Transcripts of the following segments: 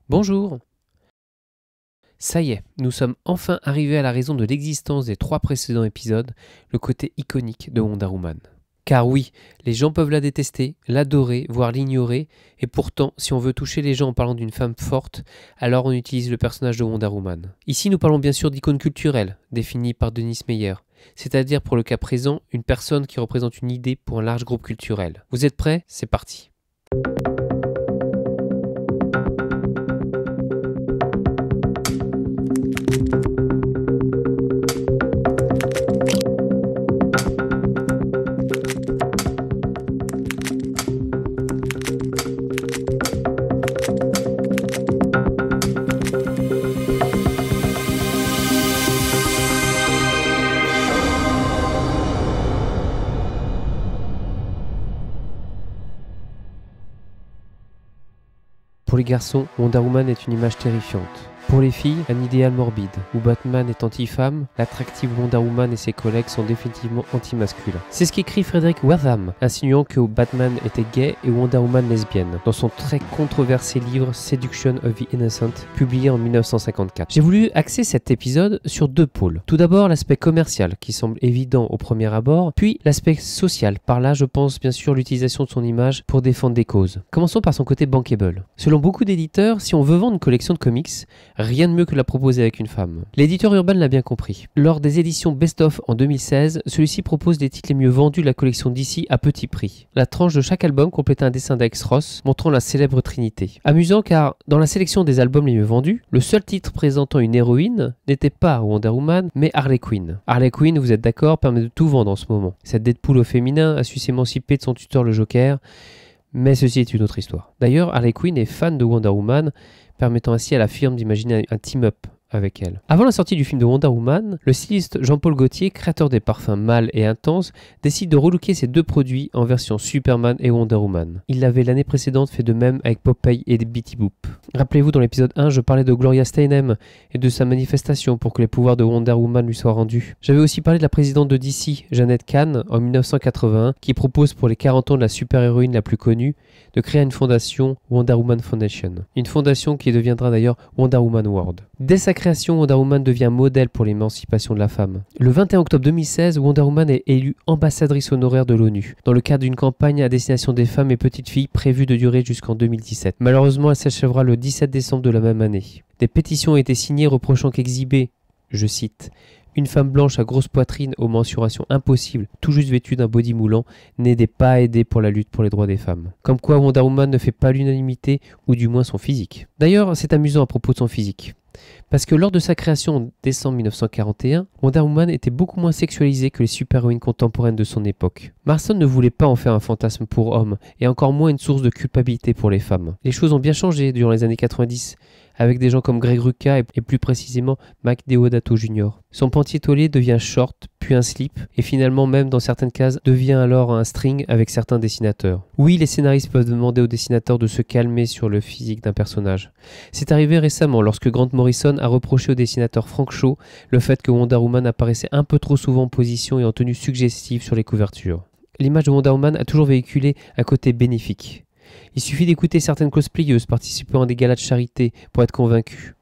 Bonjour! Ça y est, nous sommes enfin arrivés à la raison de l'existence des 3 précédents épisodes, le côté iconique de Wonder Woman. Car oui, les gens peuvent la détester, l'adorer, voire l'ignorer, et pourtant, si on veut toucher les gens en parlant d'une femme forte, alors on utilise le personnage de Wonder Woman. Ici, nous parlons bien sûr d'icône culturelle, définie par Denis Meyer, c'est-à-dire pour le cas présent, une personne qui représente une idée pour un large groupe culturel. Vous êtes prêts? C'est parti! Pour les garçons, Wonder Woman est une image terrifiante. Pour les filles, un idéal morbide, où Batman est anti-femme, l'attractive Wonder Woman et ses collègues sont définitivement anti-masculins. C'est ce qu'écrit Frederick Watham, insinuant que Batman était gay et Wonder Woman lesbienne, dans son très controversé livre Seduction of the Innocent, publié en 1954. J'ai voulu axer cet épisode sur 2 pôles. Tout d'abord, l'aspect commercial, qui semble évident au premier abord, puis l'aspect social. Par là, je pense bien sûr l'utilisation de son image pour défendre des causes. Commençons par son côté bankable. Selon beaucoup d'éditeurs, si on veut vendre une collection de comics, rien de mieux que la proposer avec une femme. L'éditeur Urban l'a bien compris. Lors des éditions Best of en 2016, celui-ci propose les titres les mieux vendus de la collection DC à petit prix. La tranche de chaque album complétait un dessin d'Alex Ross montrant la célèbre Trinité. Amusant car, dans la sélection des albums les mieux vendus, le seul titre présentant une héroïne n'était pas Wonder Woman, mais Harley Quinn. Harley Quinn, vous êtes d'accord, permet de tout vendre en ce moment. Cette Deadpool au féminin a su s'émanciper de son tuteur le Joker, mais ceci est une autre histoire. D'ailleurs, Harley Quinn est fan de Wonder Woman, permettant ainsi à la firme d'imaginer un team-up avec elle. Avant la sortie du film de Wonder Woman, le styliste Jean-Paul Gaultier, créateur des parfums mâles et intenses, décide de relooker ces 2 produits en version Superman et Wonder Woman. Il l'avait l'année précédente fait de même avec Popeye et Betty Boop. Rappelez-vous, dans l'épisode 1, je parlais de Gloria Steinem et de sa manifestation pour que les pouvoirs de Wonder Woman lui soient rendus. J'avais aussi parlé de la présidente de DC, Jeannette Kahn, en 1981, qui propose pour les 40 ans de la super-héroïne la plus connue, de créer une fondation Wonder Woman Foundation. Une fondation qui deviendra d'ailleurs Wonder Woman World. Dès sa création, Wonder Woman devient modèle pour l'émancipation de la femme. Le 21 octobre 2016, Wonder Woman est élue ambassadrice honoraire de l'ONU, dans le cadre d'une campagne à destination des femmes et petites filles prévue de durer jusqu'en 2017. Malheureusement, elle s'achèvera le 17 décembre de la même année. Des pétitions ont été signées reprochant qu'exhiber, je cite, une femme blanche à grosse poitrine aux mensurations impossibles, tout juste vêtue d'un body moulant, n'aidait pas à aider pour la lutte pour les droits des femmes. Comme quoi Wonder Woman ne fait pas l'unanimité, ou du moins son physique. D'ailleurs, c'est amusant à propos de son physique. Parce que lors de sa création en décembre 1941, Wonder Woman était beaucoup moins sexualisée que les super-héroïnes contemporaines de son époque. Marston ne voulait pas en faire un fantasme pour hommes, et encore moins une source de culpabilité pour les femmes. Les choses ont bien changé durant les années 90, avec des gens comme Greg Rucka et plus précisément Mike Deodato Jr. Son pantier-tolé devient short, puis un slip, et finalement même dans certaines cases devient alors un string avec certains dessinateurs. Oui, les scénaristes peuvent demander aux dessinateurs de se calmer sur le physique d'un personnage. C'est arrivé récemment lorsque Grant Morrison a reproché au dessinateur Frank Shaw le fait que Wonder Woman apparaissait un peu trop souvent en position et en tenue suggestive sur les couvertures. L'image de Wonder Woman a toujours véhiculé un côté bénéfique. Il suffit d'écouter certaines cosplayeuses participant à des galas de charité pour être convaincu.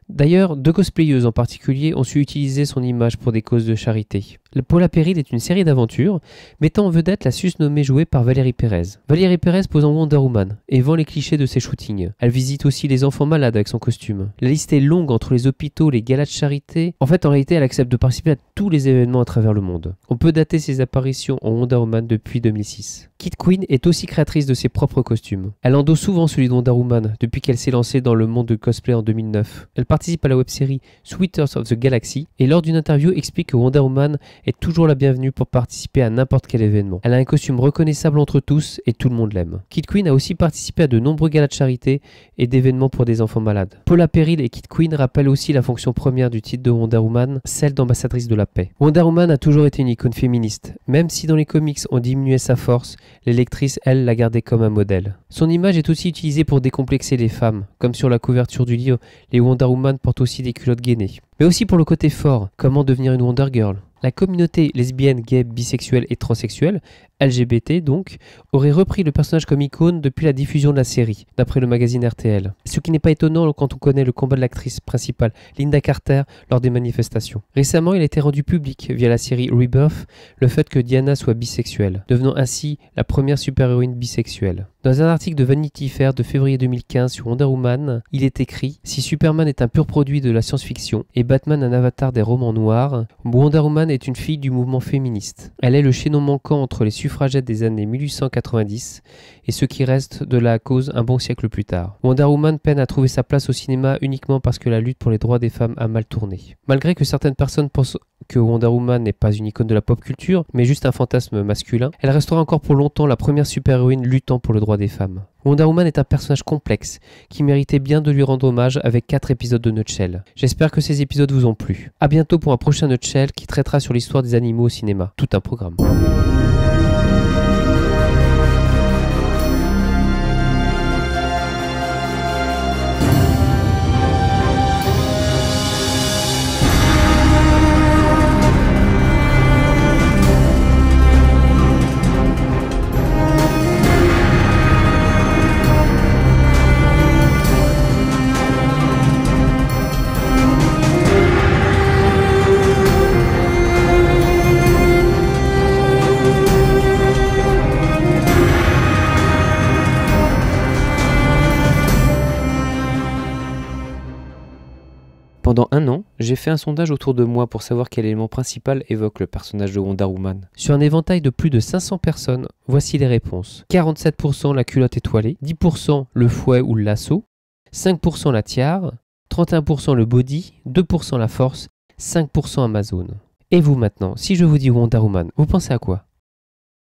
D'ailleurs, 2 cosplayeuses en particulier ont su utiliser son image pour des causes de charité. Paula Peril est une série d'aventures mettant en vedette la susnommée jouée par Valérie Pérez. Valérie Pérez pose en Wonder Woman et vend les clichés de ses shootings. Elle visite aussi les enfants malades avec son costume. La liste est longue entre les hôpitaux, les galas de charité. En réalité, elle accepte de participer à tous les événements à travers le monde. On peut dater ses apparitions en Wonder Woman depuis 2006. Kid Queen est aussi créatrice de ses propres costumes. Elle endosse souvent celui de Wonder Woman depuis qu'elle s'est lancée dans le monde de cosplay en 2009. Elle participe à la web-série Sweeters of the Galaxy et lors d'une interview explique que Wonder Woman est toujours la bienvenue pour participer à n'importe quel événement. Elle a un costume reconnaissable entre tous et tout le monde l'aime. Kid Queen a aussi participé à de nombreux galas de charité et d'événements pour des enfants malades. Paula Peril et Kid Queen rappellent aussi la fonction première du titre de Wonder Woman, celle d'ambassadrice de la paix. Wonder Woman a toujours été une icône féministe. Même si dans les comics on diminuait sa force, les lectrices, elles, la gardaient comme un modèle. Son image est aussi utilisée pour décomplexer les femmes, comme sur la couverture du livre, les Wonder Woman portent aussi des culottes gainées. Mais aussi pour le côté fort, comment devenir une Wonder Girl. La communauté lesbienne, gay, bisexuelle et transsexuelle LGBT donc, aurait repris le personnage comme icône depuis la diffusion de la série, d'après le magazine RTL. Ce qui n'est pas étonnant quand on connaît le combat de l'actrice principale, Linda Carter, lors des manifestations. Récemment, il a été rendu public via la série Rebirth le fait que Diana soit bisexuelle, devenant ainsi la première super-héroïne bisexuelle. Dans un article de Vanity Fair de février 2015 sur Wonder Woman, il est écrit « Si Superman est un pur produit de la science-fiction et Batman un avatar des romans noirs, Wonder Woman est une fille du mouvement féministe. Elle est le chaînon manquant entre les suffragettes des années 1890 et ce qui reste de la cause un bon siècle plus tard. Wonder Woman peine à trouver sa place au cinéma uniquement parce que la lutte pour les droits des femmes a mal tourné. Malgré que certaines personnes pensent que Wonder Woman n'est pas une icône de la pop culture, mais juste un fantasme masculin, elle restera encore pour longtemps la première super-héroïne luttant pour le droit des femmes. Wonder Woman est un personnage complexe, qui méritait bien de lui rendre hommage avec 4 épisodes de Nutshell. J'espère que ces épisodes vous ont plu. A bientôt pour un prochain Nutshell qui traitera sur l'histoire des animaux au cinéma. Tout un programme. Pendant un an, j'ai fait un sondage autour de moi pour savoir quel élément principal évoque le personnage de Wonder Woman. Sur un éventail de plus de 500 personnes, voici les réponses. 47% la culotte étoilée, 10% le fouet ou le lasso, 5% la tiare, 31% le body, 2% la force, 5% Amazon. Et vous maintenant, si je vous dis Wonder Woman, vous pensez à quoi ?